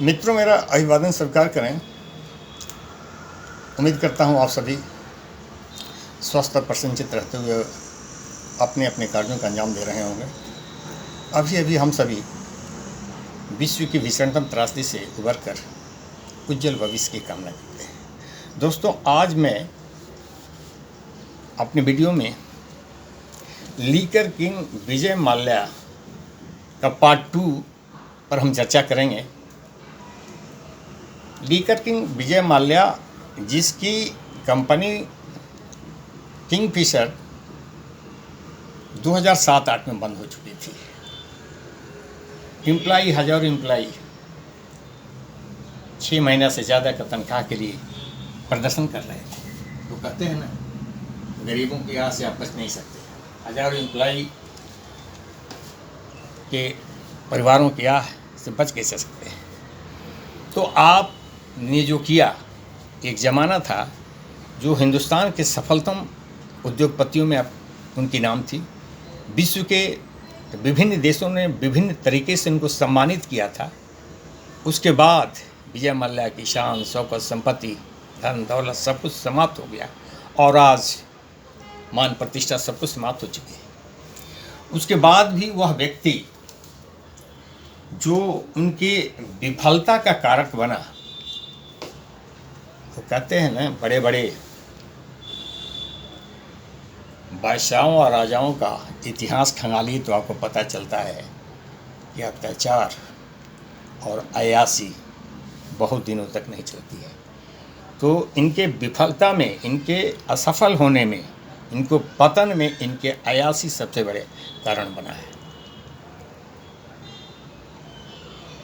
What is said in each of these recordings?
मित्रों, मेरा अभिवादन स्वीकार करें। उम्मीद करता हूँ आप सभी स्वस्थ और प्रसन्नचित्त रहते हुए अपने अपने कार्यों का अंजाम दे रहे होंगे। अभी अभी हम सभी विश्व की भीषणतम त्रासदी से उबर कर उज्जवल भविष्य की कामना करते हैं। दोस्तों, आज मैं अपने वीडियो में लीकर किंग विजय माल्या का पार्ट 2 पर हम चर्चा करेंगे। लीकर किंग विजय माल्या, जिसकी कंपनी किंगफिशर 2007-8 में बंद हो चुकी थी। हजारों एम्प्लाई 6 महीना से ज़्यादा का तनख्वाह के लिए प्रदर्शन कर रहे थे। तो कहते हैं ना, गरीबों की आस से आप बच नहीं सकते। हजारों एम्प्लाई के परिवारों की आह से बच कैसे सकते हैं। तो आपने जो किया, एक ज़माना था जो हिंदुस्तान के सफलतम उद्योगपतियों में उनकी नाम थी। विश्व के विभिन्न देशों ने विभिन्न तरीके से उनको सम्मानित किया था। उसके बाद विजय माल्या की शान, शौकत, संपत्ति, धन दौलत सब कुछ समाप्त हो गया और आज मान प्रतिष्ठा सब कुछ समाप्त हो चुकी है। उसके बाद भी वह व्यक्ति जो उनकी विफलता का कारक बना, तो कहते हैं ना, बड़े बड़े बादशाहों और राजाओं का इतिहास खंगालिए तो आपको पता चलता है कि अत्याचार और अयासी बहुत दिनों तक नहीं चलती है। तो इनके विफलता में, इनके असफल होने में, इनको पतन में इनके अयासी सबसे बड़े कारण बना है।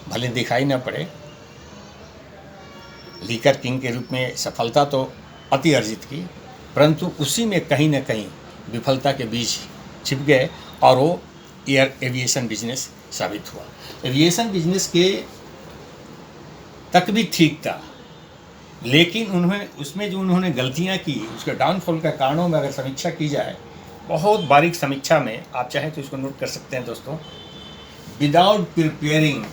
भले दिखाई न पड़े, लीकर किंग के रूप में सफलता तो अति अर्जित की, परंतु उसी में कहीं न कहीं विफलता के बीज छिप गए और वो एविएशन बिजनेस साबित हुआ। एविएशन बिजनेस के तक भी ठीक था, लेकिन उन्होंने गलतियां की, उसके डाउनफॉल का कारणों में अगर समीक्षा की जाए, बहुत बारीक समीक्षा में, आप चाहें तो इसको नोट कर सकते हैं दोस्तों। विदाउट प्रिपेयरिंग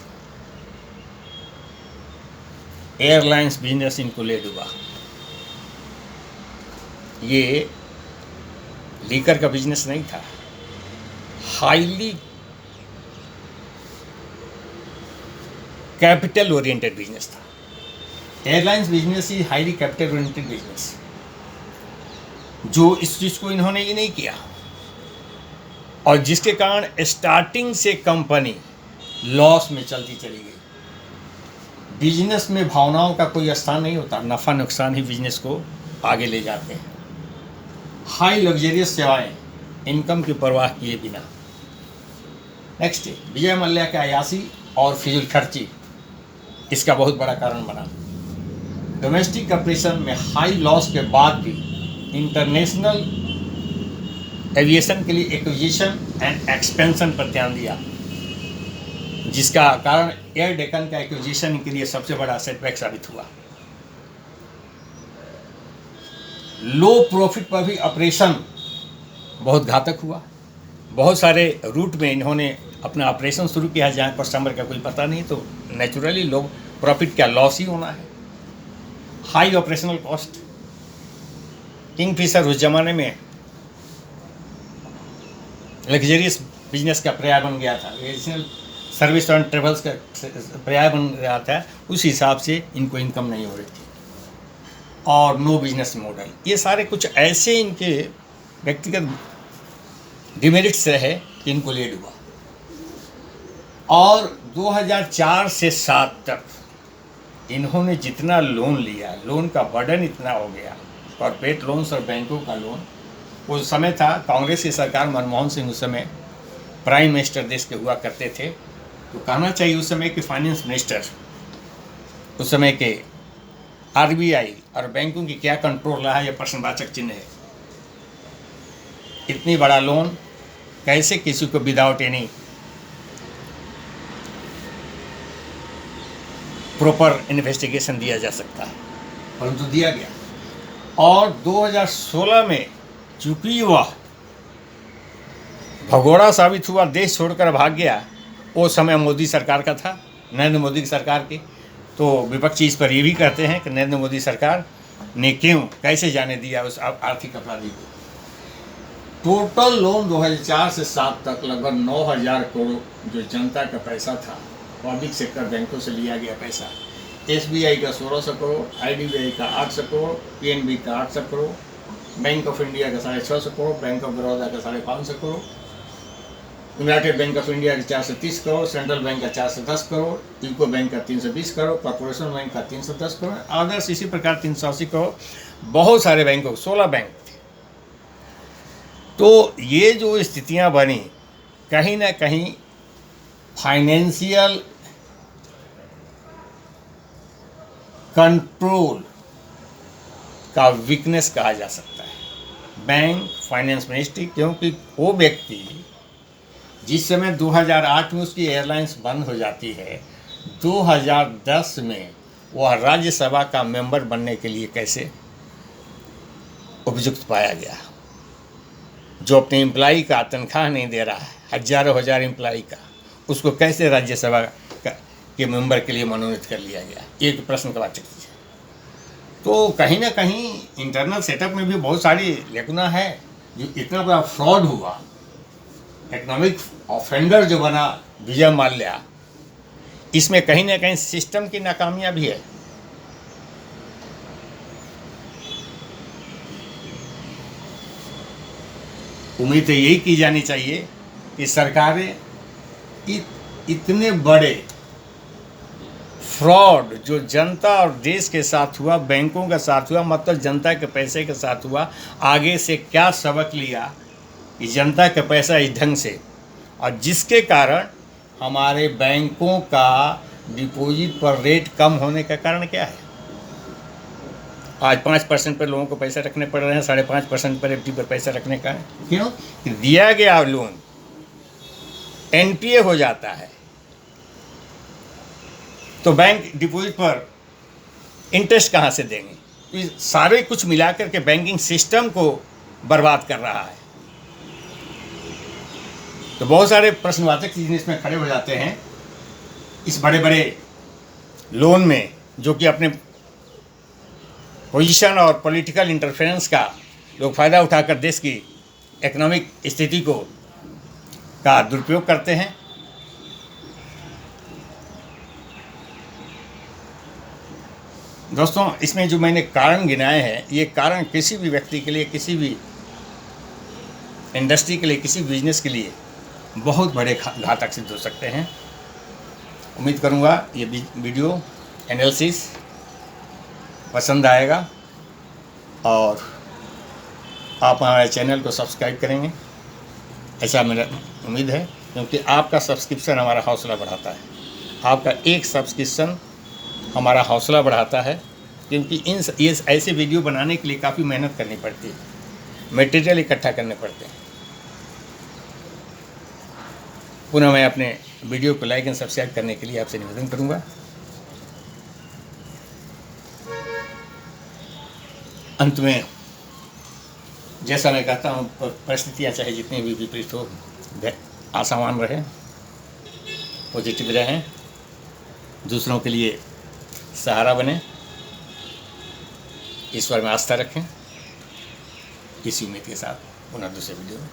एयरलाइंस बिजनेस इनको ले डूबा। ये लीकर का बिजनेस नहीं था, हाईली कैपिटल ओरिएंटेड बिजनेस था। एयरलाइंस बिजनेस ही हाईली कैपिटल ओरिएंटेड बिजनेस, जो इस चीज़ को इन्होंने ये नहीं किया और जिसके कारण स्टार्टिंग से कंपनी लॉस में चलती चली गई। बिजनेस में भावनाओं का कोई स्थान नहीं होता, नफ़ा नुकसान ही बिजनेस को आगे ले जाते हैं। हाई लग्जरियस सेवाएं, इनकम की परवाह किए बिना। नेक्स्ट, विजय माल्या के अयासी और फिजूल खर्ची इसका बहुत बड़ा कारण बना। डोमेस्टिक ऑपरेशन में हाई लॉस के बाद भी इंटरनेशनल एविएशन के लिए एक्विजिशन एंड एक्सपेंशन पर ध्यान दिया, जिसका कारण एयर डेक्कन का एक्विजिशन के लिए सबसे बड़ा सेटबैक साबित हुआ। लो प्रॉफिट पर भी ऑपरेशन बहुत घातक हुआ। बहुत सारे रूट में इन्होंने अपना ऑपरेशन शुरू किया जहाँ कस्टमर का कोई पता नहीं, तो नेचुरली लोग प्रॉफिट क्या, लॉस ही होना है। High operational cost. किंगफिशर उस जमाने में लग्जरियस बिजनेस का पर्याय बन गया था, सर्विस एंड ट्रेवल्स का पर्याय बन रहा था। उस हिसाब से इनको इनकम नहीं हो रही थी और नो बिजनेस मॉडल, ये सारे कुछ ऐसे इनके व्यक्तिगत डिमेरिट्स रहे कि इनको ले डूबा। और 2004 से 7 तक इन्होंने जितना लोन लिया, लोन का बर्डन इतना हो गया, कॉर्पोरेट लोन्स और बैंकों का लोन। उस समय था कांग्रेस की सरकार, मनमोहन सिंह उस समय प्राइम मिनिस्टर देश के हुआ करते थे। तो कहना चाहिए उस समय के फाइनेंस मिनिस्टर, उस समय के आरबीआई और बैंकों की क्या कंट्रोल रहा है, यह प्रश्नवाचक चिन्ह है। इतनी बड़ा लोन कैसे किसी को विदाउट एनी प्रॉपर इन्वेस्टिगेशन दिया जा सकता है, परंतु दिया गया। और 2016 में चूंकि वह भगोड़ा साबित हुआ, देश छोड़कर भाग गया, वो समय मोदी सरकार का था, नरेंद्र मोदी की सरकार के। तो विपक्षी इस पर ये भी कहते हैं कि नरेंद्र मोदी सरकार ने कैसे जाने दिया उस आर्थिक अपराधी को। टोटल लोन 2004 से 7 तक लगभग 9,000 करोड़ जो जनता का पैसा था, पब्लिक सेक्टर बैंकों से लिया गया पैसा, SBI का 1600 करोड़, IDBI का 800 करोड़, PNB का 800 करोड़, बैंक ऑफ इंडिया का 650 करोड़, बैंक ऑफ बड़ौदा का 550 crore, United bank of India का 430 करोड़, सेंट्रल बैंक का 410 करोड़, यूको बैंक का 320 करोड़, कॉर्पोरेशन बैंक का 310 करोड़, अदर्स इसी प्रकार 380 करोड़, बहुत सारे बैंकों 16 बैंक थे। तो ये जो स्थितियां बनी, कहीं ना कहीं फाइनेंशियल कंट्रोल का वीकनेस कहा जा सकता है बैंक फाइनेंस मिनिस्ट्री, क्योंकि वो व्यक्ति जिस समय 2008 में उसकी एयरलाइंस बंद हो जाती है, 2010 में वह राज्यसभा का मेंबर बनने के लिए कैसे उपयुक्त पाया गया, जो अपने एम्प्लाई का तनख्वाह नहीं दे रहा है, हजारों हजार एम्प्लाई का, उसको कैसे राज्यसभा के मेंबर के लिए मनोनीत कर लिया गया, एक प्रश्न का वाचक चीज़ है। तो कहीं ना कहीं इंटरनल सेटअप में भी बहुत सारी लेकुना है। जो इतना बड़ा फ्रॉड हुआ, इकोनॉमिक ऑफेंडर जो बना विजय माल्या, इसमें कहीं ना कहीं सिस्टम की नाकामियां भी है। उम्मीद तो यही की जानी चाहिए कि सरकारें इतने बड़े फ्रॉड जो जनता और देश के साथ हुआ, बैंकों के साथ हुआ, मतलब जनता के पैसे के साथ हुआ, आगे से क्या सबक लिया कि जनता का पैसा इस ढंग से, और जिसके कारण हमारे बैंकों का डिपॉजिट पर रेट कम होने का कारण क्या है। आज 5% पर लोगों को पैसा रखने पड़ रहे हैं, 5.5% पर FD पर पैसा रखने का है। क्यों? दिया गया लोन NPA हो जाता है, तो बैंक डिपॉजिट पर इंटरेस्ट कहाँ से देंगे। तो सारे कुछ मिलाकर के बैंकिंग सिस्टम को बर्बाद कर रहा है। तो बहुत सारे प्रश्नवाचक चीज़ें इसमें खड़े हो जाते हैं इस बड़े बड़े लोन में, जो कि अपने पोजीशन और पॉलिटिकल इंटरफेरेंस का लोग फ़ायदा उठाकर देश की इकोनॉमिक स्थिति का दुरुपयोग करते हैं। दोस्तों, इसमें जो मैंने कारण गिनाए हैं, ये कारण किसी भी व्यक्ति के लिए, किसी भी इंडस्ट्री के लिए, किसी बिजनेस के लिए बहुत बड़े घातक सिद्ध हो सकते हैं। उम्मीद करूँगा ये वीडियो एनालिसिस पसंद आएगा और आप हमारे चैनल को सब्सक्राइब करेंगे, ऐसा मेरा उम्मीद है, क्योंकि आपका सब्सक्रिप्शन हमारा हौसला बढ़ाता है। आपका एक सब्सक्रिप्शन हमारा हौसला बढ़ाता है, क्योंकि ये ऐसे वीडियो बनाने के लिए काफ़ी मेहनत करनी पड़ती है, मटेरियल इकट्ठा करने पड़ते हैं। पुनः मैं अपने वीडियो को लाइक एंड सब्सक्राइब करने के लिए आपसे निवेदन करूंगा। अंत में जैसा मैं कहता हूँ, परिस्थितियाँ चाहे जितनी भी विपरीत हो, आशावान रहें, पॉजिटिव रहें, दूसरों के लिए सहारा बने, ईश्वर में आस्था रखें। इसी उम्मीद के साथ पुनः दूसरे वीडियो में